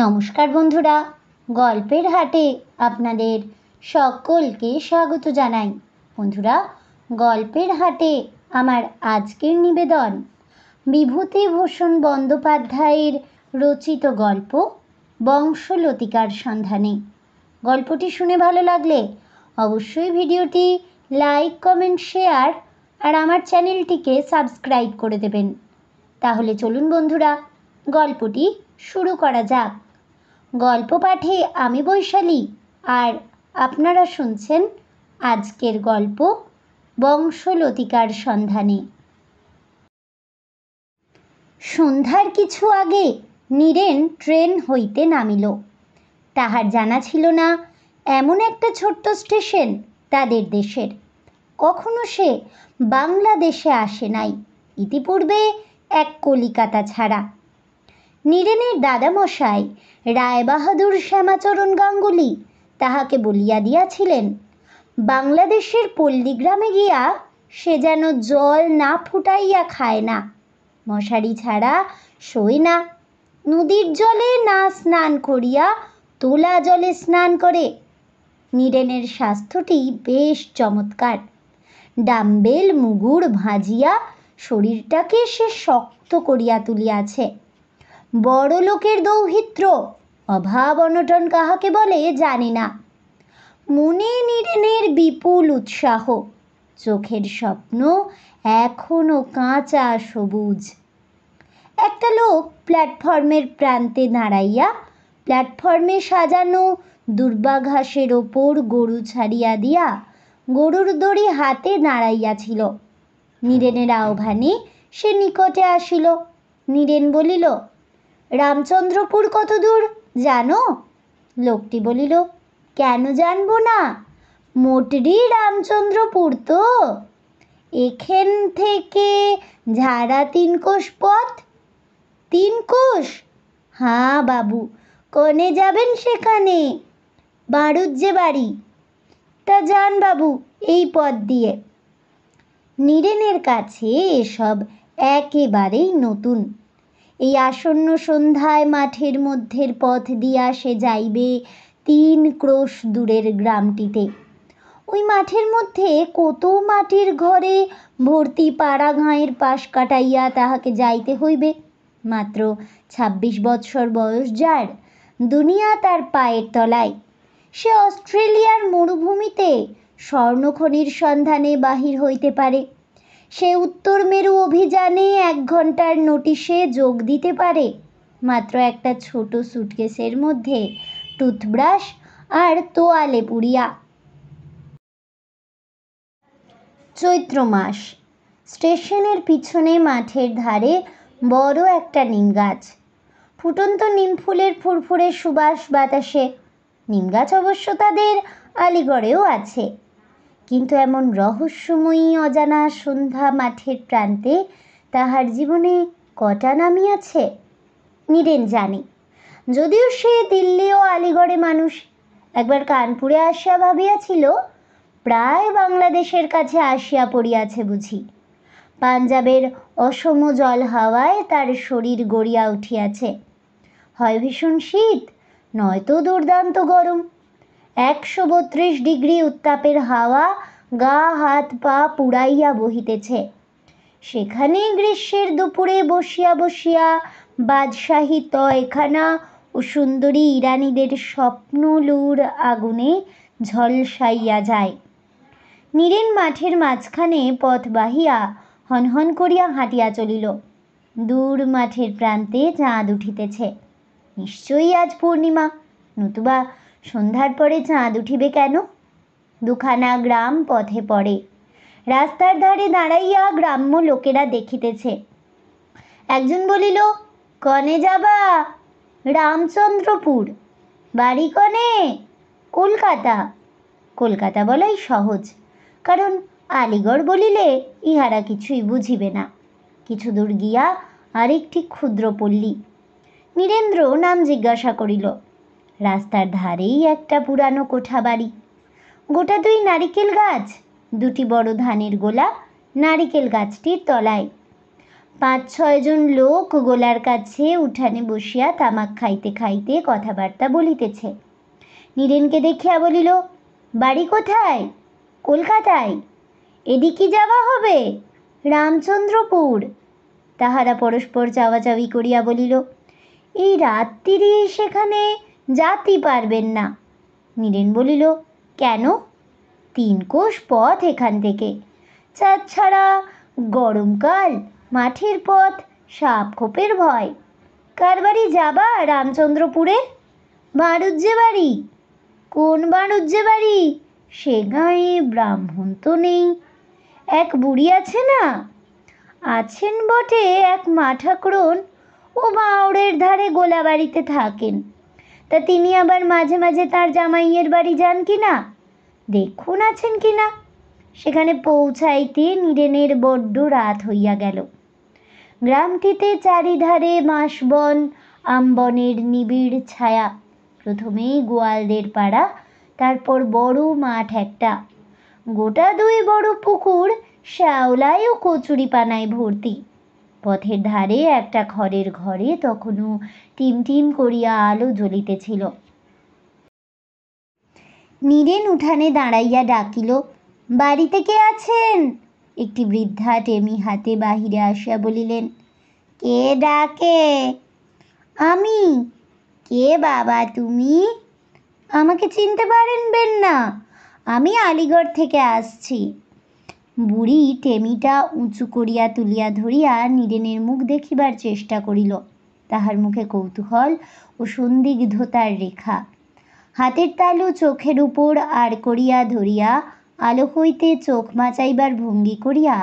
নমস্কার বন্ধুরা, গল্পের হাটে আপনাদের সকলকে স্বাগত জানাই। বন্ধুরা, গল্পের হাটে আমার আজকের নিবেদন বিভূতিভূষণ বন্দ্যোপাধ্যায়ের রচিত গল্প বংশলতিকার সন্ধানে। গল্পটি শুনে ভালো লাগলে অবশ্যই ভিডিওটি লাইক, কমেন্ট, শেয়ার আর আমার চ্যানেলটিকে সাবস্ক্রাইব করে দেবেন। তাহলে চলুন বন্ধুরা, গল্পটি শুরু করা যাক। গল্প পাঠে আমি বৈশালী, আর আপনারা শুনছেন আজকের গল্প বংশলতিকার সন্ধানে। সন্ধ্যার কিছু আগে নীরেন ট্রেন হইতে নামিল। তাহার জানা ছিল না এমন একটা ছোট্ট স্টেশন তাদের দেশের। কখনো সে বাংলাদেশে আসে নাই, ইতিপূর্বে এক কলিকাতা ছাড়া। নীরেনের দাদামশাই রায়বাহাদুর শ্যামাচরণ গাঙ্গুলি তাহাকে বলিয়া দিয়াছিলেন, বাংলাদেশের পল্লীগ্রামে গিয়া সে যেন জল না ফুটাইয়া খায় না, মশারি ছাড়া শোয় না, নদীর জলে না স্নান করিয়া তোলা জলে স্নান করে। নীরেনের স্বাস্থ্যটি বেশ চমৎকার। ডাম্বেল মুগুর ভাজিয়া শরীরটাকে সে শক্ত করিয়া তুলিয়াছে। বড় লোকের দৌহিত্র, অভাব অনটন কাহাকে বলে জানি না। মনে নীরেনের বিপুল উৎসাহ, চোখের স্বপ্ন এখনো কাঁচা সবুজ। একটা লোক প্ল্যাটফর্মের প্রান্তে দাঁড়াইয়া প্ল্যাটফর্মে সাজানো দুর্বা ঘাসের ওপর গরু ছাড়িয়া দিয়া গরুর দড়ি হাতে দাঁড়াইয়াছিল। নীরেনের আহ্বানে সে নিকটে আসিল। নীরেন বলিল, রামচন্দ্রপুর কত দূর জানো? লোকটি বলিল, কেন জানবো না, মোটরি রামচন্দ্রপুর তো। এখান থেকে ঝাড়া 3 কোষ পথ। 3 কোষ? হ্যাঁ বাবু, কনে যাবেন সেখানে? বাড়ুজ্জে বাড়ি। তা যান বাবু এই পথ দিয়ে। নীরেনের কাছে এসব একেবারেই নতুন। এই আসন্ন সন্ধ্যায় মাঠের মধ্যের পথ দিয়া সে যাইবে 3 ক্রোশ দূরের গ্রামটিতে। ওই মাঠের মধ্যে কত মাটির ঘরে ভর্তি পাড়া গাঁয়ের পাশ কাটাইয়া তাহাকে যাইতে হইবে। মাত্র 26 বৎসর বয়স যার, দুনিয়া তার পায়ের তলায়। সে অস্ট্রেলিয়ার মরুভূমিতে স্বর্ণখনির সন্ধানে বাহির হইতে পারে। সে উত্তর মেরু অভিযানে 1 ঘন্টার নোটিশে যোগ দিতে পারে, মাত্র একটা ছোট সুটকেসের মধ্যে টুথব্রাশ আর তোয়ালে পুড়িয়া। চৈত্র মাস। স্টেশনের পিছনে মাঠের ধারে বড় একটা নিম গাছ। ফুটন্ত নিম ফুলের ফুরফুরে সুবাস বাতাসে। নিম গাছ অবশ্য তাদের আলিগড়েও আছে, কিন্তু এমন রহস্যময়ী অজানা সন্ধ্যা মাঠের প্রান্তে তাহার জীবনে কটা নামিয়াছে নীরেন জানে। যদিও সে দিল্লি ও আলিগড়ে মানুষ, একবার কানপুরে আসিয়া ভাবিয়াছিল প্রায় বাংলাদেশের কাছে আসিয়া পড়িয়াছে বুঝি। পাঞ্জাবের অসম জল হাওয়ায় তার শরীর গড়িয়া উঠিয়াছে। হয় ভীষণ শীত, নয়তো দুর্দান্ত গরম। 132 ডিগ্রি উত্তাপের হাওয়া গা হাত পা পুড়াইয়া বহিতেছে। সেখানে গ্রীষ্মের দুপুরে বসিয়া বসিয়া বাদশাহী তয়খানা ও সুন্দরী ইরানীদের স্বপ্নলুর আগুনে ঝলসাইয়া যায়। নীরেন মাঠের মাঝখানে পথ বাহিয়া হনহন করিয়া হাঁটিয়া চলিল। দূর মাঠের প্রান্তে চাঁদ উঠিতেছে। নিশ্চয়ই আজ পূর্ণিমা, নতুবা সন্ধ্যার পরে চাঁদ উঠিবে কেন? 2খানা গ্রাম পথে পড়ে। রাস্তার ধারে দাঁড়াইয়া গ্রাম্য লোকেরা দেখিতেছে। একজন বলিল, কনে যাবা? রামচন্দ্রপুর। বাড়ি কনে? কলকাতা। কলকাতা বলাই সহজ, কারণ আলিগড় বলিলে ইহারা কিছুই বুঝিবে না। কিছু দূর গিয়া আরেকটি ক্ষুদ্র পল্লী। নীরেন্দ্র নাম জিজ্ঞাসা করিল। রাস্তার ধারেই একটা পুরানো কোঠা বাড়ি। গোটা 2 নারিকেল গাছ, 2টি বড় ধানের গোলা নারিকেল গাছটির তলায়। 5-6 জন লোক গোলার কাছে উঠানে বসিয়া তামাক খাইতে খাইতে কথাবার্তা বলিতেছে। নীরেনকে দেখিয়া বলিল, বাড়ি কোথায়? কলকাতায়। এদিকে যাওয়া হবে? রামচন্দ্রপুর। তাহারা পরস্পর চাওয়াচাওয়ি করিয়া বলিল, এই রাত্রিরে সেখানে যাতে পারবেন না। নীরেন বলিল, কেন? 3 কোষ পথ এখান থেকে, তাছাড়া গরমকাল, মাঠের পথ, সাপ খোপের ভয়। কার বাড়ি যাবা রামচন্দ্রপুরে? বাড়ুজ্জে বাড়ি। কোন বাড়ুজ্জে বাড়ি? সে গাঁয়ে ব্রাহ্মণ তো নেই। এক বুড়ি আছে না? আছেন বটে, এক মা ঠাকুরন, ও বাউড়ের ধারে গোলাবাড়িতে থাকেন। তা তিনি আবার মাঝে মাঝে তার জামাইয়ের বাড়ি যান কি না, দেখুন আছেন কি না। সেখানে পৌঁছাইতে নীরেনের বড্ড রাত হইয়া গেল। গ্রামটিতে চারিধারে বাঁশবন, আমবনের নিবিড় ছায়া। প্রথমেই গোয়ালদের পাড়া, তারপর বড় মাঠ একটা, গোটা 2 বড় পুকুর, শ্যাওলায় ও কচুরিপানায় ভর্তি। পথের ধারে একটা খড়ের ঘরে তখনও টিমটিম করিয়া আলো জ্বলিতেছিল। নীরেন উঠানে দাঁড়াইয়া ডাকিল, বাড়িতে কে আছেন? একটি বৃদ্ধা টেমি হাতে বাহিরে আসিয়া বলিলেন, কে ডাকে? আমি। কে বাবা তুমি? আমাকে চিনতে পারেনবেন না, আমি আলিগড় থেকে আসছি। বুড়ি টেমিটা উঁচু করিয়া তুলিয়া ধরিয়া নীরেনের মুখ দেখিবার চেষ্টা করিল। তাহার মুখে কৌতূহল ও সন্দিগ্ধতার রেখা। হাতের তালু চোখের উপর আর করিয়া ধরিয়া আলো হইতে চোখ মাচাইবার ভঙ্গি করিয়া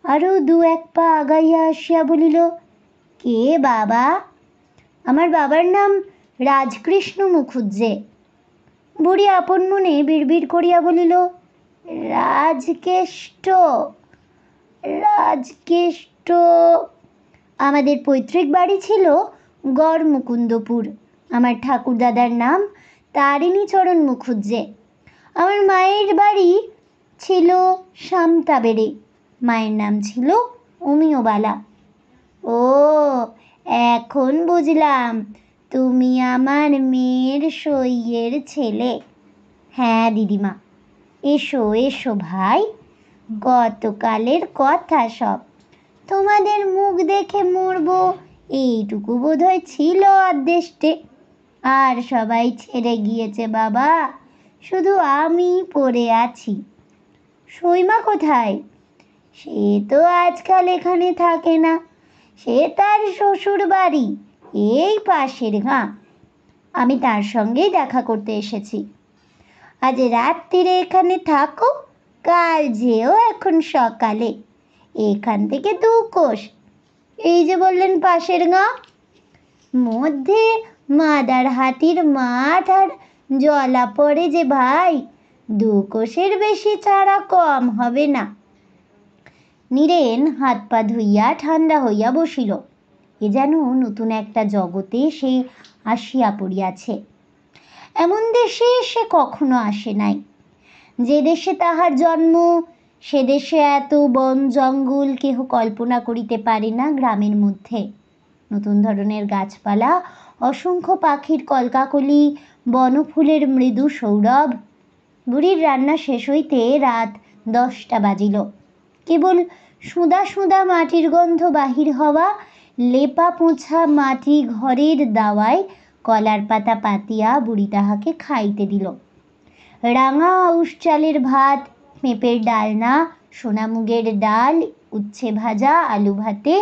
আরও 2-1 পা আগাইয়া আসিয়া বলিল, কে বাবা? আমার বাবার নাম রাজকৃষ্ণ মুখুজ্জে। বুড়ি আপন মনে বিড়বিড় করিয়া বলিল, রাজকেষ্ট? রাজকেষ্ট? আমাদের পৈতৃক বাড়ি ছিল গড় মুকুন্দপুর। আমার ঠাকুরদাদার নাম তারিণীচরণ মুখুজ্জে। আমার মায়ের বাড়ি ছিল সামতাবেড়ে, মায়ের নাম ছিল অমিয়বালা। ও, এখন বুঝলাম, তুমি আমার মেয়ের সইয়ের ছেলে। হ্যাঁ দিদিমা। এসো এসো ভাই, গতকালের কথা সব। তোমাদের মুখ দেখে মরবো এইটুকু বোধহয় ছিল আদেষ্টে। আর সবাই ছেড়ে গিয়েছে বাবা, শুধু আমি পড়ে আছি। সইমা কোথায়? সে তো আজকাল এখানে থাকে না, সে তার শ্বশুর বাড়ি এই পাশের গাঁ। আমি তার সঙ্গেই দেখা করতে এসেছি। আজ রাত্রিরে এখানে থাকো, কাল যেও এখন সকালে। এখান থেকে 2 কোষ, এই যে বললেন পাশের গাঁ, মধ্যে মাদার হাতির মাঠ আর জলা পড়ে যে ভাই, 2 কোষের বেশি ছাড়া কম হবে না। নীরেন হাত পা ধুইয়া ঠান্ডা হইয়া বসিল। এ যেন নতুন একটা জগতে সে আসিয়া পড়িয়াছে। এমন দেশে সে কখনো আসে নাই। যে দেশে তাহার জন্ম, সে দেশে এত বন জঙ্গল কেহ কল্পনা করিতে পারে না। গ্রামের মধ্যে নতুন ধরনের গাছপালা, অসংখ্য পাখির কলকাকলি, বনফুলের মৃদু সৌরভ। বুড়ির রান্না শেষ হইতে রাত 10টা বাজিল। কেবল সুদা সুদা মাটির গন্ধ বাহির হওয়া, লেপা পোছা মাটি ঘরের দাওয়ায় কলার পাতা পাতিয়া বুড়ি তাহাকে খাইতে দিল। রাঙা আউশ চালের ভাত, পেঁপের ডালনা, সোনামুগের ডাল, উচ্ছে ভাজা, আলু ভাতে,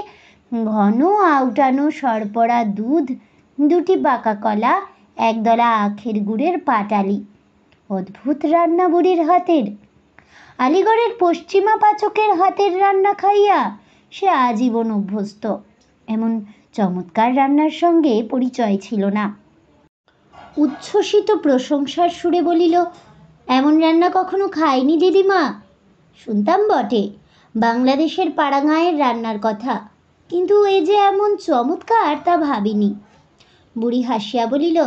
ঘন আউটানো সরপড়া দুধ, 2টি পাকা কলা, 1 দলা আখের গুড়ের পাটালি। অদ্ভুত রান্না বুড়ির হাতের। আলিগড়ের পশ্চিমা পাচকের হাতের রান্না খাইয়া সে আজীবন অভ্যস্ত। এমন চমৎকার রান্নার সঙ্গে পরিচয় ছিল না। উচ্ছ্বসিত প্রশংসার সুরে বলিল, এমন রান্না কখনো খাইনি দিদিমা। শুনতাম বটে বাংলাদেশের পাড়াগাঁয়ের রান্নার কথা, কিন্তু এই যে এমন চমৎকার তা ভাবিনি। বুড়ি হাসিয়া বলিল,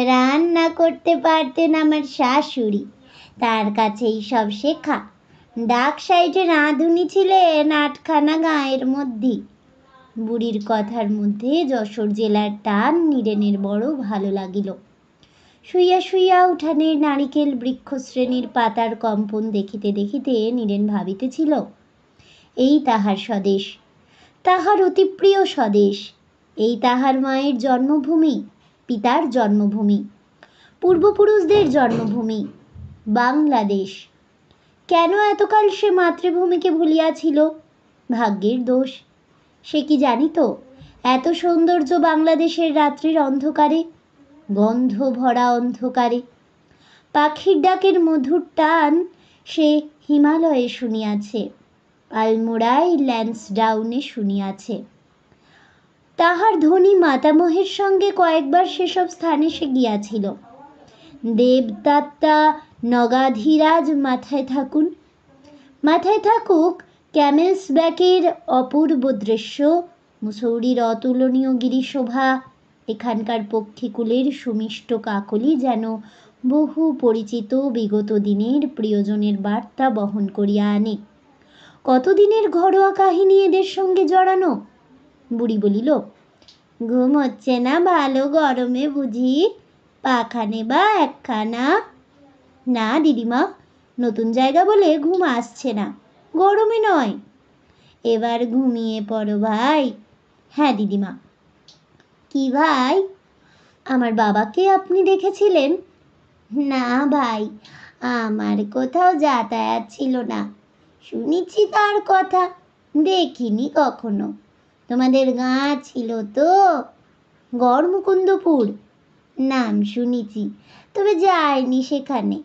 রান্না করতে পারতেন আমার শাশুড়ি, তার কাছেই সব শেখা। ডাক সাইডে রাঁধুনি ছিলেন 8খানা গাঁয়ের মধ্যে। বুড়ির কথার মধ্যে যশোর জেলার টান নীরেনের বড় ভালো লাগিল। শুইয়া শুইয়া উঠানের নারিকেল বৃক্ষশ্রেণীর পাতার কম্পন দেখিতে দেখিতে নীরেন ভাবিতেছিল, এই তাহার স্বদেশ, তাহার অতি প্রিয় স্বদেশ, এই তাহার মায়ের জন্মভূমি, পিতার জন্মভূমি, পূর্বপুরুষদের জন্মভূমি, বাংলাদেশ। কেন এতকাল সে মাতৃভূমিকে ভুলিয়াছিল? ভাগ্যের দোষ। সে কি জানিত এত সৌন্দর্য বাংলাদেশের রাত্রির অন্ধকারে, গন্ধ ভরা অন্ধকারে? পাখির ডাকের মধুর টান সে হিমালয়ে শুনিয়াছে, আলমোড়ায় ল্যান্সডাউনে শুনিয়াছে। তাহার ধনী মাতামহের সঙ্গে কয়েকবার সেসব স্থানে সে গিয়াছিল। দেবদত্তা নগাধিরাজ মাথায় থাকুন, মাথায় থাকুক ক্যামেলস ব্যাকের অপূর্ব দৃশ্য, মুসৌরির অতুলনীয় গিরিশোভা, এখানকার পক্ষীকুলের সুমিষ্ট কাকলি যেন বহু পরিচিত বিগত দিনের প্রিয়জনের বার্তা বহন করিয়া আনে। কতদিনের ঘরোয়া কাহিনী এদের সঙ্গে জড়ানো। বুড়ি বলিল, ঘুম হচ্ছে না ভালো গরমে বুঝি? পাখা নেবা একখানা? না দিদিমা, নতুন জায়গা বলে ঘুম আসছে না, গরমে নয়। এবার ঘুমিয়ে পড়ো ভাই। হ্যাঁ দিদিমা। কি ভাই, আমার বাবাকে আপনি দেখেছিলেন? না ভাই, আমার কোথাও যাতায়াত ছিল না, শুনেছি তার কথা, দেখিনি কখনো। তোমাদের গাঁ ছিল তো? গড়মুকুন্দপুর, নাম শুনেছি, তবে যাইনি সেখানে।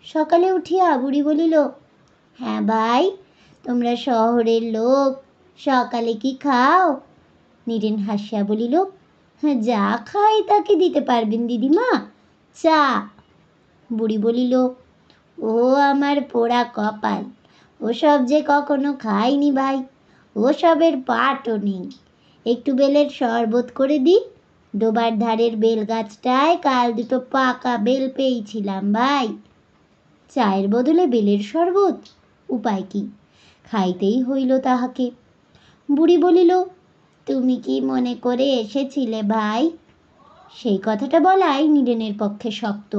সকালে উঠিয়া বুড়ি বলিল, হ্যাঁ ভাই, তোমরা শহরের লোক, সকালে কি খাও? নীরেন হাসিয়া বলিল, হ্যাঁ, যা খাই তাকে দিতে পারবেন দিদিমা, চা। বুড়ি বলিল, ও আমার পোড়া কপাল, ওসব যে কখনো খাইনি ভাই, ওসবের পাটও নেই। একটু বেলের শরবত করে দিই, ডোবার ধারের বেল গাছটায় কাল দুটো পাকা বেল পেয়েছিলাম ভাই। চায়ের বদলে বেলের শরবত, উপায় কি? খাইতেই হইল তাহাকে। বুড়ি বলিল, তুমি কি মনে করে এসেছিলে ভাই? সেই কথাটা বলাই নীরেনের পক্ষে শক্ত।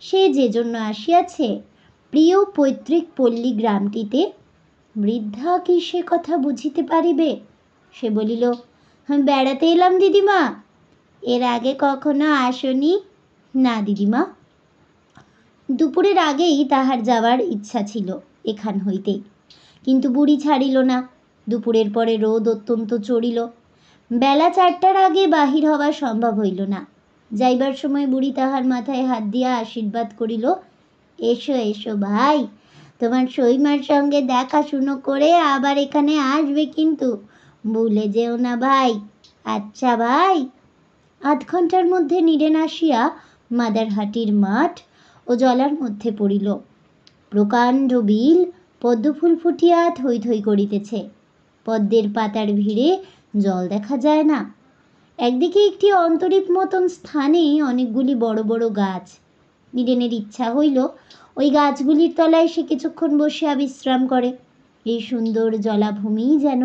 সে যে জন্য আসিয়াছে, প্রিয় পৈতৃক পল্লী গ্রামটিতে, বৃদ্ধা কি সে কথা বুঝিতে পারিবে? সে বলিল, বেড়াতে এলাম দিদিমা। এর আগে কখনো আসনি? না দিদিমা। দুপুরের আগেই তাহার যাওয়ার ইচ্ছা ছিল এখান হইতে, কিন্তু বুড়ি ছাড়িল না। দুপুরের পরে রোদ অত্যন্ত চড়িল, বেলা 4টার আগে বাহির হওয়া সম্ভব হইল না। যাইবার সময় বুড়ি তাহার মাথায় হাত দিয়া আশীর্বাদ করিল, এসো এসো ভাই, তোমার সইমার সঙ্গে দেখাশুনো করে আবার এখানে আসবে কিন্তু, ভুলে যেও না ভাই। আচ্ছা ভাই। আধ ঘন্টার মধ্যে নীরেন আসিয়া মাদারহাটির মাঠ ও জলার মধ্যে পড়িল। প্রকাণ্ড বিল, পদ্মফুল ফুটিয়া থই থই করিতেছে। পদ্মের পাতার ভিড়ে জল দেখা যায় না। একদিকে একটি অন্তরীপ মতন স্থানে অনেকগুলি বড় বড় গাছ। নীরেনের ইচ্ছা হইল ওই গাছগুলির তলায় সে কিছুক্ষণ বসিয়া বিশ্রাম করে। এই সুন্দর জলাভূমি যেন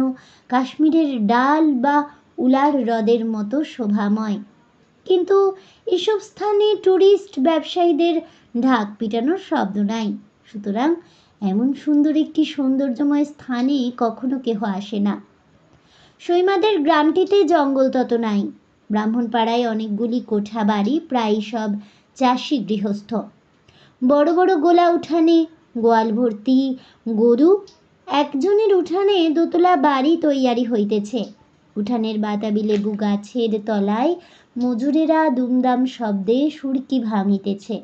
কাশ্মীরের ডাল বা উলার হ্রদের মতো শোভাময়। কিন্তু এসব স্থানে টুরিস্ট ব্যবসায়ীদের ঢাক পিটানোর শব্দ নাই, সুতরাং এমন সুন্দর একটি সৌন্দর্যময় স্থানে কখনো কেহ আসে না। সৈমাদের গ্রামটিতে জঙ্গল তত নাই। ব্রাহ্মণপাড়ায় অনেকগুলি কোঠা বাড়ি, প্রায় সব চাষি গৃহস্থ। বড় বড় গোলা উঠানে গোয়াল ভর্তি গরু। একজনের উঠানে দোতলা বাড়ি তৈয়ারি হইতেছে। উঠানের বাতাবি লেবু গাছের তলায় মজুরেরা দুমদাম শব্দে সুরকি ভাঙিতেছে।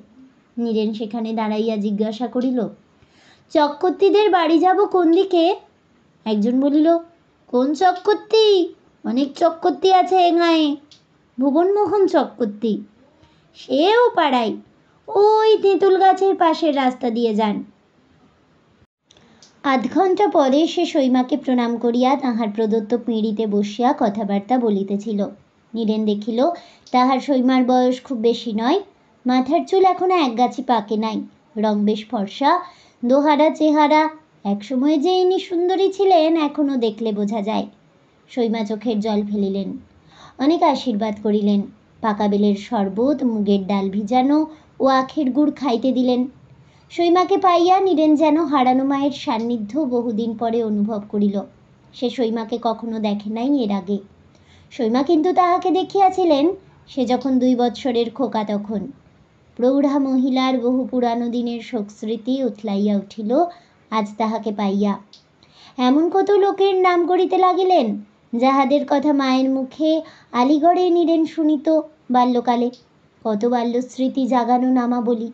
নীরেন সেখানে দাঁড়াইয়া জিজ্ঞাসা করিল, চক্কর্তীদের বাড়ি যাব কোন দিকে? একজন বলিল, কোন চক্কর্তী? অনেক চক্কর্তী আছে এ গাঁয়ে। ভুবনমোহন চক্কর্তী। সেও পাড়ায়, ওই তেঁতুল গাছের পাশের রাস্তা দিয়ে যান। আধ ঘন্টা পরে সে সৈমাকে প্রণাম করিয়া তাহার প্রদত্ত পিঁড়িতে বসিয়া কথাবার্তা বলিতেছিল। নীরেন দেখিল তাহার সৈমার বয়স খুব বেশি নয়। মাথার চুল এখনো একগাছি পাকে নাই, রং বেশ ফর্সা, দোহারা চেহারা। একসময়ে যে ইনি সুন্দরী ছিলেন এখনো দেখলে বোঝা যায়। সৈমা চোখের জল ফেলিলেন, অনেক আশীর্বাদ করিলেন, পাকা বেলের শরবত, মুগের ডাল ভিজানো ও আখের গুড় খাইতে দিলেন। সৈমাকে পাইয়া নীরেন যেন হারানো মায়ের সান্নিধ্য বহুদিন পরে অনুভব করিল। সে সৈমাকে কখনো দেখে নাই এর আগে। সৈমা কিন্তু তাহাকে দেখিয়াছিলেন, সে যখন 2 বৎসরের খোকা তখন। প্রৌঢ়া মহিলার বহু পুরানো দিনের শোকস্মৃতি উথলাইয়া উঠিল আজ তাহাকে পাইয়া। এমন কত লোকের নাম করিতে লাগিলেন, যাহাদের কথা মায়ের মুখে আলিগড়ে নীরেন শুনিত বাল্যকালে। কত বাল্যস্মৃতি জাগানো নামাবলী।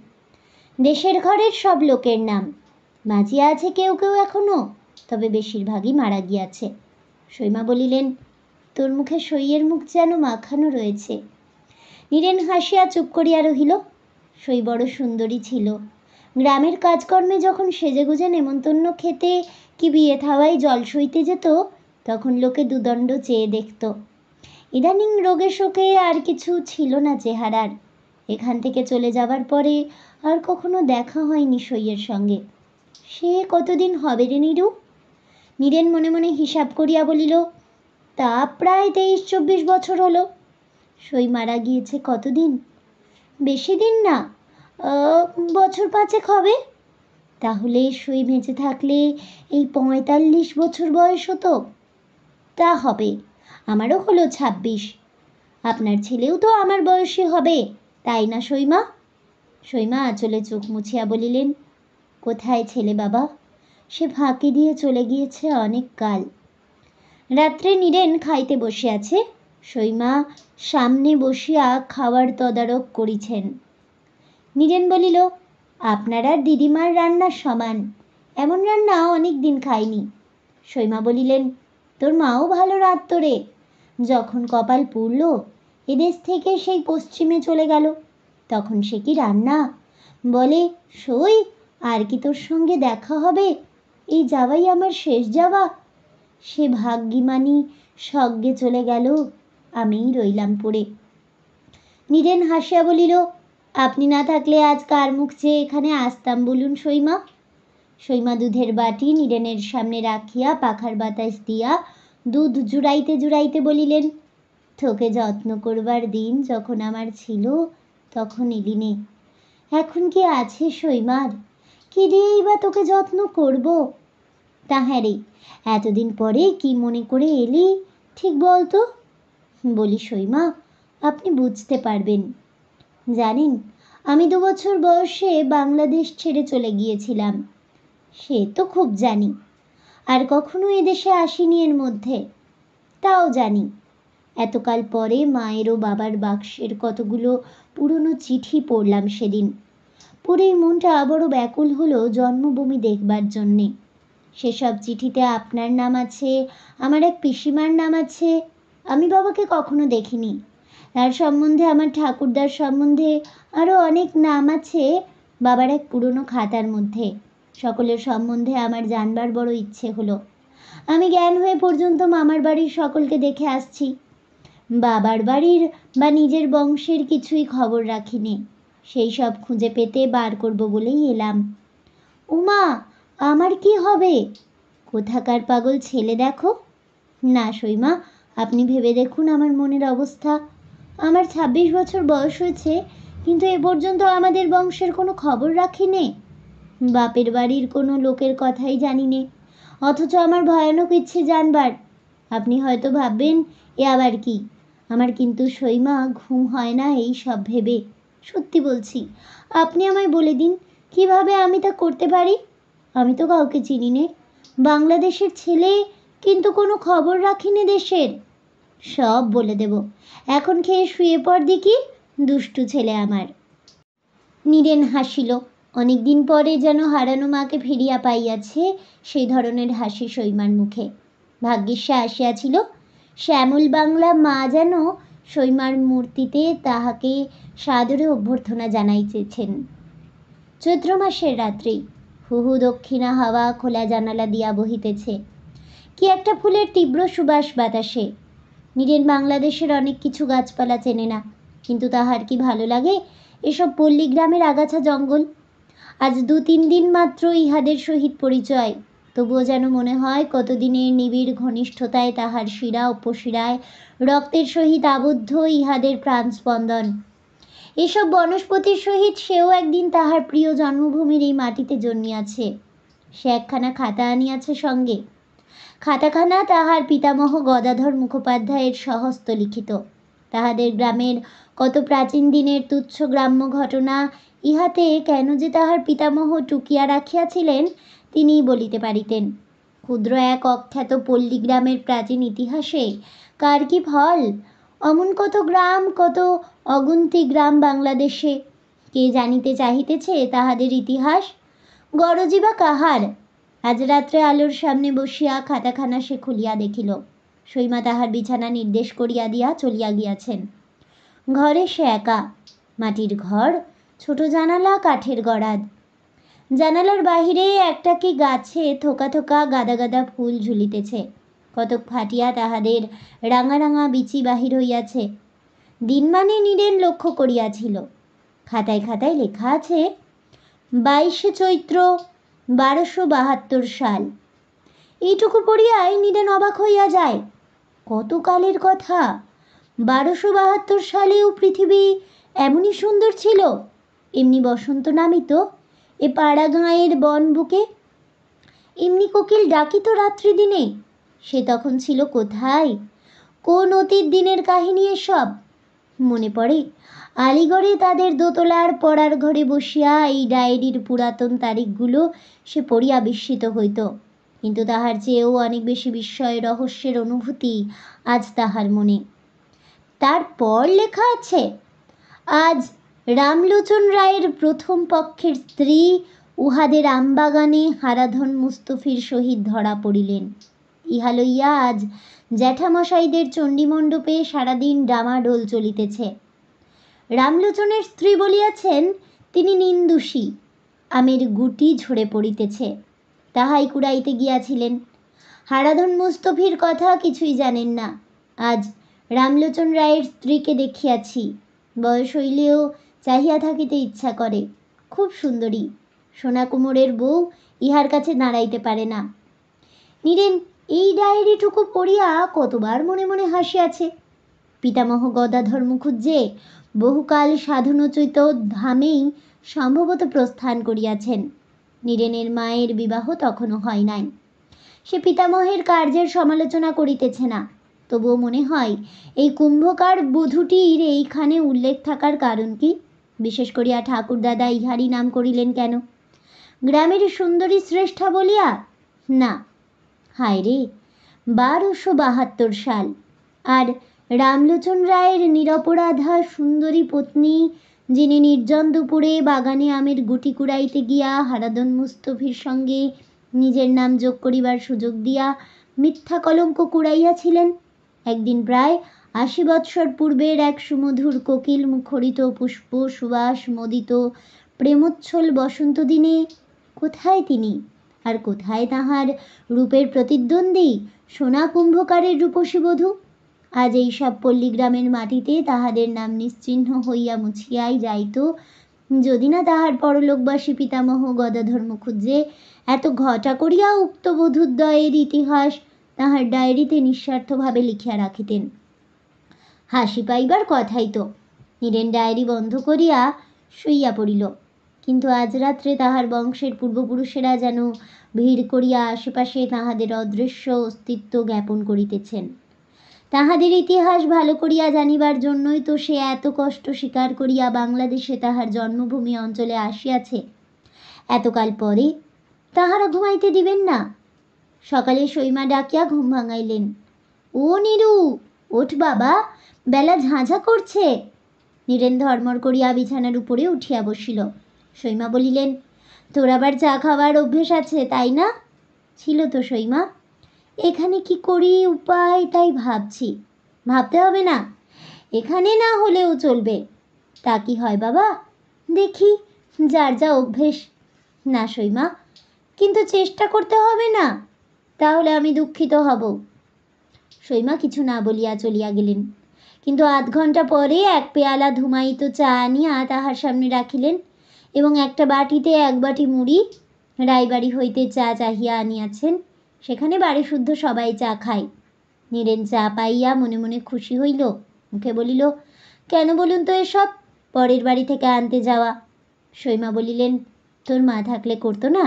দেশের ঘরের সব লোকের নাম। বাঁচিয়া আছে কেউ কেউ এখনো, তবে বেশিরভাগই মারা গিয়াছে। সৈমা বলিলেন, তোর মুখে সইয়ের মুখ যেন মাখানো রয়েছে। নীরেন হাসিয়া চুপ করিয়া রহিল। সই বড় সুন্দরী ছিল। গ্রামের কাজকর্মে যখন সেজেগুজে নেমন্তন্ন খেতে কি বিয়ে থাওয়ায় জল সইতে যেত, তখন লোকে দুদণ্ড চেয়ে দেখত। ইদানিং রোগে শোকে আর কিছু ছিল না চেহারার। এখান থেকে চলে যাবার পরে আর কখনো দেখা হয়নি সইয়ের সঙ্গে। সে কতদিন হবে রে নীরু? নীরেন মনে মনে হিসাব করিয়া বলিল, তা প্রায় 23-24 বছর হলো। সই মারা গিয়েছে কতদিন? বেশি দিন না, বছর 5 হবে। তাহলে সই বেঁচে থাকলে এই 45 বছর বয়স হতো। তা হবে, আমারও হলো 26। আপনার ছেলেও তো আমার বয়সী হবে, তাই না সৈমা? সৈমা আঁচলে চোখ মুছিয়া বলিলেন, কোথায় ছেলে বাবা? সে ফাঁকি দিয়ে চলে গিয়েছে অনেক কাল। রাত্রে নীরেন খাইতে বসিয়াছে। সৈমা সামনে বসিয়া খাওয়ার তদারক করিছেন। নীরেন বলিল, আপনার আর দিদিমার রান্নার সমান। এমন রান্না অনেক দিন খাইনি। সৈমা বলিলেন, তোর মাও ভালো রাঁধত রে। যখন কপাল পুড়ল, এদেশ থেকে সেই পশ্চিমে চলে গেল, তখন সে কি রান্না! বলে, সই আর কি তোর সঙ্গে দেখা হবে? এই যাওয়াই আমার শেষ যাওয়া। সে ভাগ্যিমানি স্বর্গে চলে গেল, আমিই রইলাম পড়ে। নীরেন হাসিয়া বলিল, আপনি না থাকলে আজ কার মুখ চেয়ে এখানে আসতাম বলুন সৈমা? সৈমা দুধের বাটি নীরেনের সামনে রাখিয়া পাখার বাতাস দিয়া দুধ জুড়াইতে জুড়াইতে বলিলেন, তোকে যত্ন করবার দিন যখন আমার ছিল, তখন এলিনে। এখন কি আছে সৈমার? কি দিয়েই বা তোকে যত্ন করব? তা হ্যাঁ রে, এতদিন পরে কি মনে করে এলি ঠিক বলতো? বলি সৈমা, আপনি বুঝতে পারবেন। জানেন, আমি 2 বছর বয়সে বাংলাদেশ ছেড়ে চলে গিয়েছিলাম। সে তো খুব জানি। আর কখনো এদেশে আসিনি এর মধ্যে, তাও জানি। এতকাল পরে মায়ের ও বাবার বাক্সের কতগুলো পুরনো চিঠি পড়লাম সেদিন। পড়েই মনটা বড় ব্যাকুল হলো জন্মভূমি দেখবার জন্যে। সেসব চিঠিতে আপনার নাম আছে, আমার এক পিসিমার নাম আছে। আমি বাবাকে কখনো দেখিনি। তার সম্বন্ধে, আমার ঠাকুরদার সম্বন্ধে আরও অনেক নাম আছে বাবার এক পুরনো খাতার মধ্যে। সকলের সম্বন্ধে আমার জানবার বড় ইচ্ছে হলো। আমি জ্ঞান হয়ে পর্যন্ত মামার বাড়ির সকলকে দেখে আসছি। বাবার বাড়ির বা নিজের বংশের কিছুই খবর রাখিনি। সেই সব খুঁজে পেতে বার করব বলেই এলাম। উমা, আমার কি হবে? কোথাকার পাগল ছেলে দেখো। না সৈমা, আপনি ভেবে দেখুন আমার মনের অবস্থা। আমার 26 বছর বয়স হয়েছে, কিন্তু এ পর্যন্ত আমাদের বংশের কোনো খবর রাখিনি। বাপের বাড়ির কোনো লোকের কথাই জানি নে, অথচ আমার ভয়ানক ইচ্ছে জানবার। আপনি হয়তো ভাববেন, এ আবার কি? আমার কিন্তু সৈমা ঘুম হয় না এই সব ভেবে। সত্যি বলছি, আপনি আমায় বলে দিন কিভাবে আমি তা করতে পারি। আমি তো কাউকে চিনি নে, বাংলাদেশের ছেলে, কিন্তু কোনো খবর রাখিনি দেশের। সব বলে দেব, এখন খেয়ে শুয়ে পড় দেখি, দুষ্টু ছেলে আমার। নীরেন হাসিল। অনেক দিন পরে যেন হারানো মাকে ফিরিয়া পাইয়াছে, সেই ধরনের হাসি সৈমার মুখে। ভাগ্যিস সে আসিয়াছিল। শ্যামল বাংলা মা যেন সৈমার মূর্তিতে তাহাকে সাদরে অভ্যর্থনা জানাইতেছেন। চৈত্র মাসের রাত্রি। হুহু দক্ষিণা হাওয়া খোলা জানালা দিয়া বহিতেছে। কি একটা ফুলের তীব্র সুবাস বাতাসে। নীরেন বাংলাদেশের অনেক কিছু গাছপালা চেনে না, কিন্তু তাহার কি ভালো লাগে এসব পল্লী গ্রামের আগাছা জঙ্গল। আজ 2-3 দিন মাত্র ইহাদের সহিত পরিচয়, তবুও যেন মনে হয় কতদিনের নিবিড় ঘনিষ্ঠতায় তাহার শিরা উপশিরায় রক্তের সহিত আবদ্ধ ইহাদের প্রাণস্পন্দন। এসব বনস্পতির সহিত সেও একদিন তাহার প্রিয় জন্মভূমির এই মাটিতে জন্মিয়াছে। সে একখানা খাতা আনিয়াছে সঙ্গে। খাতাখানা তাহার পিতামহ গদাধর মুখোপাধ্যায়ের স্বহস্ত লিখিত। তাহাদের গ্রামের কত প্রাচীন দিনের তুচ্ছ গ্রাম্য ঘটনা ইহাতে কেন যে তাহার পিতামহ টুকিয়া রাখিয়াছিলেন তিনিই বলিতে পারিতেন। ক্ষুদ্র এক অখ্যাত পল্লীগ্রামের প্রাচীন ইতিহাসে কার কি ফল? অমন কত গ্রাম, কত অগুন্তি গ্রাম বাংলাদেশে। কে জানিতে চাহিতেছে তাহাদের ইতিহাস? গরজি বা কাহার? আজ রাত্রে আলোর সামনে বসিয়া খাতাখানা সে খুলিয়া দেখিল। সৈমা তাহার বিছানা নির্দেশ করিয়া দিয়া চলিয়া গিয়াছেন। ঘরে সে একা। মাটির ঘর, ছোট জানালা, কাঠের গড়াদ। জানালার বাহিরে একটা কি গাছে থোকা থোকা গাদা গাদা ফুল ঝুলিতেছে। কতক ফাটিয়া তাহাদের রাঙা রাঙা বিচি বাহির হইয়াছে। দিনমানে নীরেন লক্ষ্য করিয়াছিল। খাতায় খাতায় লেখা আছে 22শে চৈত্র 1272 সাল। এইটুকু পড়িয়াই নীরেন অবাক হইয়া যায়। কত কালের কথা! 1272 সালেও পৃথিবী এমনই সুন্দর ছিল, এমনি বসন্ত নামিত এ পাড়া গাঁয়ের বন বুকে, এমনি কোকিল ডাকিত রাত্রি দিনে। সে তখন ছিল কোথায়? কোন অতীত দিনের কাহিনী এসব? মনে পড়ে আলিগড়ে তাদের দোতলার পড়ার ঘরে বসিয়া এই ডায়েরির পুরাতন তারিখগুলো সে পড়িয়া বিস্মিত হইত। কিন্তু তাহার চেয়েও অনেক বেশি বিস্ময় রহস্যের অনুভূতি আজ তাহার মনে। তারপর লেখা আছে, আজ রামলোচন রায়ের প্রথম পক্ষের স্ত্রী উহাদের আমবাগানে হারাধন মুস্তফির সহিত ধরা পড়িলেন। ইহা লইয়া আজ জ্যাঠামশাইদের চণ্ডীমণ্ডপে সারাদিন ডামাডোল চলিতেছে। রামলোচনের স্ত্রী বলিয়াছেন তিনি নিন্দুষী, আমের গুটি ঝরে পড়িতেছে, তাহাই কুড়াইতে গিয়াছিলেন। হারাধন মুস্তফির কথা কিছুই জানেন না। আজ রামলোচন রায়ের স্ত্রীকে দেখিয়াছি, বয়স হইলেও চাহিয়া থাকিতে ইচ্ছা করে। খুব সুন্দরী, সোনা কুমোরের বউ ইহার কাছে দাঁড়াইতে পারে না। নীরেন এই ডায়েরিটুকু পড়িয়া কতবার মনে মনে হাসিয়াছে। পিতামহ গদাধর মুখুজ্জে বহুকাল সাধনোচিত ধামেই সম্ভবত প্রস্থান করিয়াছেন। নীরেনের মায়ের বিবাহ তখনও হয় নাই। সে পিতামহের কার্যের সমালোচনা করিতেছে না, তবুও মনে হয় এই কুম্ভকার বধূটির এইখানে উল্লেখ থাকার কারণ কি? বিশেষ করিয়া ঠাকুরদাদা ইহারই নাম করিলেন কেন? গ্রামের সুন্দরী শ্রেষ্ঠা বলিয়া? না। হায় রে, 1272 সাল, আর রামলোচন রায়ের নিরপরাধা সুন্দরী পত্নী, যিনি নির্জন দুপুরে বাগানে আমের গুটি কুড়াইতে গিয়া হারাধন মুস্তফির সঙ্গে নিজের নাম যোগ করিবার সুযোগ দিয়া মিথ্যা কলঙ্ক কুড়াইয়াছিলেন। একদিন প্রায় 80 বৎসর পূর্বের এক সুমধুর কোকিল মুখরিত পুষ্প সুবাস মোদিত প্রেমোচ্ছল বসন্ত দিনে কোথায় তিনি? আর কোথায় তাহার রূপের প্রতিদ্বন্দ্বী সোনা কুম্ভকারের রূপসী বধূ? আজ এই সব পল্লীগ্রামের মাটিতে তাহাদের নাম নিশ্চিহ্ন হইয়া মুছিয়াই যাইত, যদি না তাহার পরলোকবাসী পিতামহ গদাধর মুখুজ্জে এত ঘটা করিয়া উক্ত বধূদ্বয়ের ইতিহাস তাহার ডায়েরিতে নিঃস্বার্থভাবে লিখিয়া রাখিতেন। হাসি পাইবার কথাই তো। নীরেন ডায়েরি বন্ধ করিয়া শুইয়া পড়িল। কিন্তু আজ রাত্রে তাহার বংশের পূর্বপুরুষেরা যেন ভিড় করিয়া আশেপাশে তাহাদের অদৃশ্য অস্তিত্ব জ্ঞাপন করিতেছেন। তাহাদের ইতিহাস ভালো করিয়া জানিবার জন্যই তো সে এত কষ্ট স্বীকার করিয়া বাংলাদেশে তাহার জন্মভূমি অঞ্চলে আসিয়াছে। এতকাল পরে তাহারা ঘুমাইতে দিবেন না। সকালে সৈমা ডাকিয়া ঘুম ভাঙাইলেন। ও নীরু, ওঠ বাবা, বেলা ঝাঁঝা করছে। নীরেন ধর্মর করিয়া বিছানার উপরে উঠিয়া বসিল। সৈমা বলিলেন, তোর আবার চা খাওয়ার অভ্যেস আছে তাই না? ছিল তো সৈমা, এখানে কি করি উপায় তাই ভাবছি। ভাবতে হবে না, এখানে না হলেও চলবে। তা কি হয় বাবা? দেখি, যার যা অভ্যেস। না সৈমা, কিন্তু চেষ্টা করতে হবে না, তাহলে আমি দুঃখিত হব। সৈমা কিছু না বলিয়া চলিয়া গেলেন। কিন্তু আধ ঘন্টা পরে এক পেয়ালা ধুমায়িত চা আনিয়া তাহার সামনে রাখিলেন এবং একটা বাটিতে এক বাটি মুড়ি রায়বাড়ি হইতে চা চাহিয়া আনিয়াছেন, সেখানে বাড়ি শুদ্ধ সবাই চা খায়। নীরেন চা পাইয়া মনে মনে খুশি হইল, মুখে বলিল, কেন বলুন তো এসব, পরের বাড়ি থেকে আনতে যাওয়া। সৈমা বলিলেন, তোর মা থাকলে করতো না?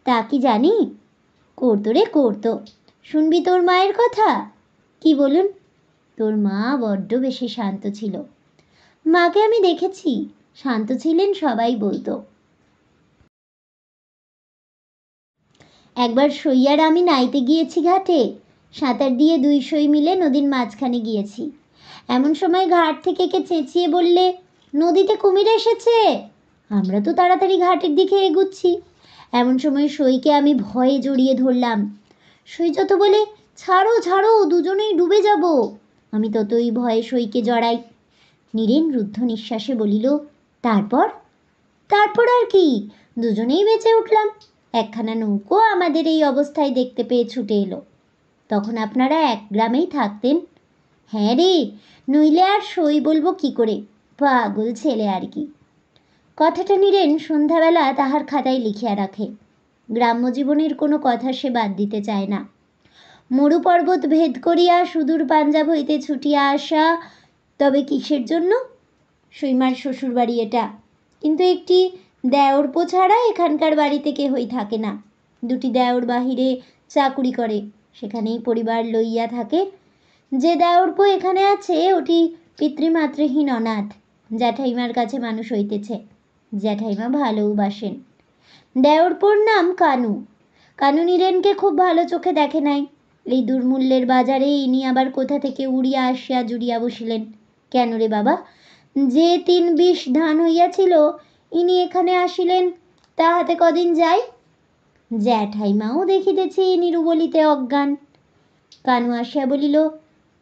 তা কি জানি, করতো রে করতো। শুনবি তোর মায়ের কথা? কি বলুন? তোর মা বড্ড বেশি শান্ত ছিল। মাকে আমি দেখেছি, শান্ত ছিলেন সবাই বলতো। একবার সই আর আমি নাইতে গিয়েছি ঘাটে, সাঁতার দিয়ে 2 সই মিলে নদীর মাঝখানে গিয়েছি। এমন সময় ঘাট থেকে কে চেঁচিয়ে বললে, নদীতে কুমির এসেছে। আমরা তো তাড়াতাড়ি ঘাটের দিকে এগুচ্ছি। এমন সময় সইকে আমি ভয়ে জড়িয়ে ধরলাম। সই যত বলে, ছাড়ো ছাড়ো, দুজনেই ডুবে যাব। আমি ততই ভয়ে সইকে জড়াই। নীরেন রুদ্ধ নিঃশ্বাসে বলিল, তারপর? তারপর আর কি, দুজনেই বেঁচে উঠলাম। একখানা নৌকো আমাদের এই অবস্থায় দেখতে পেয়ে ছুটে এলো। তখন আপনারা এক গ্রামেই থাকতেন। হ্যাঁ রে, নইলে আর সই বলবো কি করে, পাগল ছেলে আর কি। কথাটা নীরেন সন্ধ্যাবেলা তাহার খাতায় লিখিয়া রাখে। গ্রাম্য জীবনের কোনো কথা সে বাদ দিতে চায় না। মরু পর্বত ভেদ করিয়া সুদূর পাঞ্জাব হইতে ছুটিয়া আসা, তবে কিসের জন্য? সৈমার শ্বশুর বাড়ি এটা, কিন্তু একটি দেওরপো ছাড়া এখানকার বাড়িতে কেহই থাকে না। 2টি দেওর বাহিরে চাকুরি করে, সেখানেই পরিবার লইয়া থাকে। যে দেওরপো এখানে আছে ওটি পিতৃমাতৃহীন অনাথ, জ্যাঠাইমার কাছে মানুষ হইতেছে। জ্যাঠাইমা ভালোবাসেন। দেওরপোর নাম কানু। কানু নীরেনকে খুব ভালো চোখে দেখে নাই। এই দুর্মূল্যের বাজারে ইনি আবার কোথা থেকে উড়িয়া আসিয়া জুড়িয়া বসিলেন। কেন রে বাবা, যে 3 বিশ ধান হইয়াছিল, ইনি এখানে আসিলেন, তাহাতে কদিন যাই। জ্যাঠাইমাও দেখিতেছি নিরুবলিতে অজ্ঞান। কানু আসিয়া বলিল,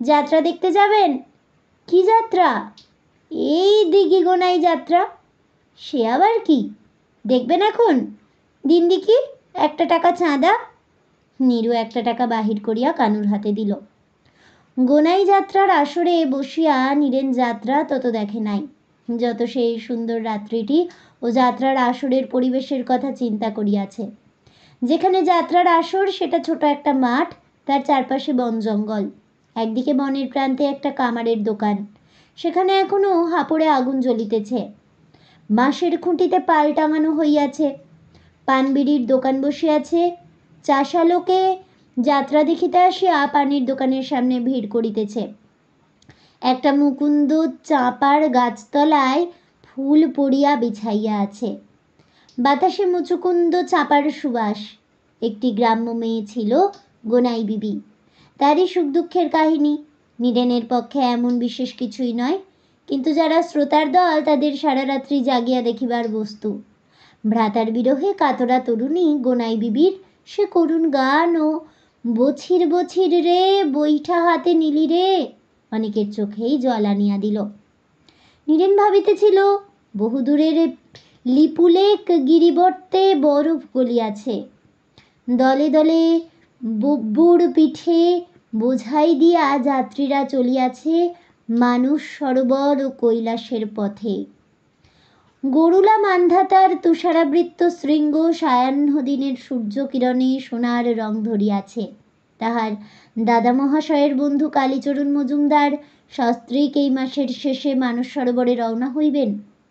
যাত্রা দেখতে যাবেন? কি যাত্রা? এই দিঘি গোনাই যাত্রা। সে আবার কি? দেখবেন এখন? দিন দেখি 1 টাকা চাঁদা। নীরু 1 টাকা বাহির করিয়া কানুর হাতে দিল। গোনাই যাত্রার আসরে বসিয়া নীরেন যাত্রা তত দেখে নাই, যত সেই সুন্দর রাত্রিটি ও যাত্রার আসরের পরিবেশের কথা চিন্তা করিয়াছে। যেখানে যাত্রার আসর সেটা ছোট একটা মাঠ, তার চারপাশে বন জঙ্গল। একদিকে বনের প্রান্তে একটা কামারের দোকান, সেখানে এখনো হাঁপড়ে আগুন জ্বলিতেছে। বাঁশের খুঁটিতে পাল টাঙানো হইয়াছে। পানবিড়ির দোকান বসিয়াছে। চাষা লোকে যাত্রা দেখিতে আসিয়া পানির দোকানের সামনে ভিড় করিতেছে। একটা মুকুন্দ চাঁপার গাছতলায় ফুল পড়িয়া বিছাইয়া আছে। বাতাসে মুচুকুন্দ চাঁপার সুবাস। একটি গ্রাম্য মেয়ে ছিল, গোনাই বিবি। তারই সুখ দুঃখের কাহিনী। নীরেনের পক্ষে এমন বিশেষ কিছুই নয়, কিন্তু যারা শ্রোতার দল তাদের সারা রাত্রি জাগিয়া দেখিবার বস্তু। ভ্রাতার বিরহে কাতরা তরুণী গোনাই বিবির সে করুণ গান ও বছির বছির রে বৈঠা হাতে নিলি রে অনেকের চোখেই জল আনিয়া দিল। নীরেন ভাবিতেছিল, বহুদূরের লিপুলেক গিরিবর্তে বরফ গলিয়াছে। দলে দলে বুব্বুর পিঠে বোঝাই দিয়া যাত্রীরা চলিয়াছে মানুষ সরোবর ও কৈলাসের পথে। গরুলা মান্ধাতার তুষারাবৃত্ত শৃঙ্গ সায়াহ্ন দিনের সূর্যকিরণে সোনার রং ধরিয়াছে। তাহার দাদা মহাশয়ের বন্ধু কালীচরণ মজুমদার সস্ত্রীক এই মাসের শেষে মানস সরোবরে রওনা হইবেন।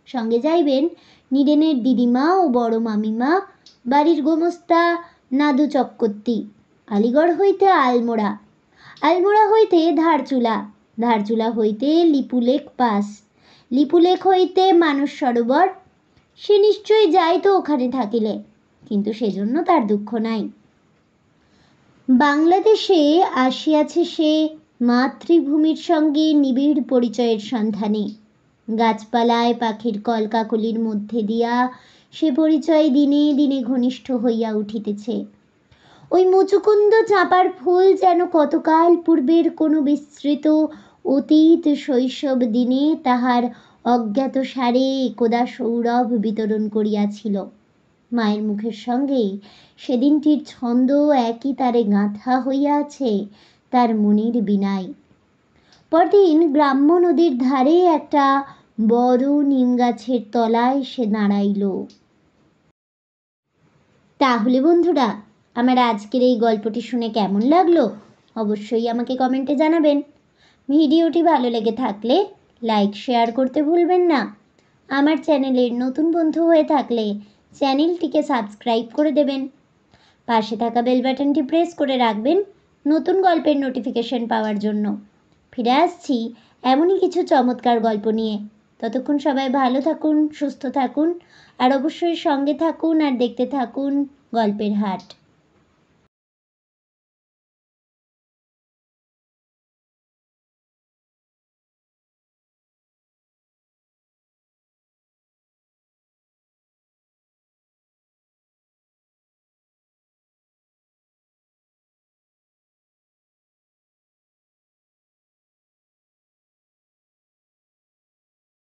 সঙ্গে যাইবেন নীরেনের দিদিমা ও বড় মামিমা, বাড়ির গোমস্তা নাদু চক্রবর্তী। আলিগড় হইতে আলমোড়া, আলমোড়া হইতে ধারচুলা, ধারচুলা হইতে লিপুলেক পাস, লিপুলেক হইতে মানস সরোবর। সে নিশ্চয়ই যাইত ওখানে থাকিলে, কিন্তু সেজন্য তার দুঃখ নাই। বাংলাদেশে আসিয়াছে সে মাতৃভূমির সঙ্গে নিবিড় পরিচয়ের সন্ধানে। গাছপালায় পাখির কলকাকলির মধ্যে দিয়া সে পরিচয় দিনে দিনে ঘনিষ্ঠ হইয়া উঠিতেছে। ওই মুচুকুন্দ চাঁপার ফুল যেন কতকাল পূর্বের কোনো বিস্তৃত অতীত শৈশব দিনে তাহার অজ্ঞাত সারে একদা সৌরভ বিতরণ করিয়াছিল। মায়ের মুখের সঙ্গে সেদিনটির ছন্দ একই তারে গাঁথা হইয়া আছে তার মনের বীণায়। পরদিন গ্রাম্য নদীর ধারে একটা বড় নিম গাছের তলায় সে দাঁড়াইল। তাহলে বন্ধুরা, আমার আজকের এই গল্পটি শুনে কেমন লাগলো অবশ্যই আমাকে কমেন্টে জানাবেন। ভিডিওটি ভালো লেগে থাকলে লাইক শেয়ার করতে ভুলবেন না। আমার চ্যানেলের নতুন বন্ধু হয়ে থাকলে চ্যানেলটিকে সাবস্ক্রাইব করে দেবেন। পাশে থাকা বেল বাটনটি প্রেস করে রাখবেন নতুন গল্পের নোটিফিকেশন পাওয়ার জন্য। ফিরে আসছি এমনই কিছু চমৎকার গল্প নিয়ে। ততক্ষণ সবাই ভালো থাকুন, সুস্থ থাকুন, আর অবশ্যই সঙ্গে থাকুন আর দেখতে থাকুন গল্পের হাট।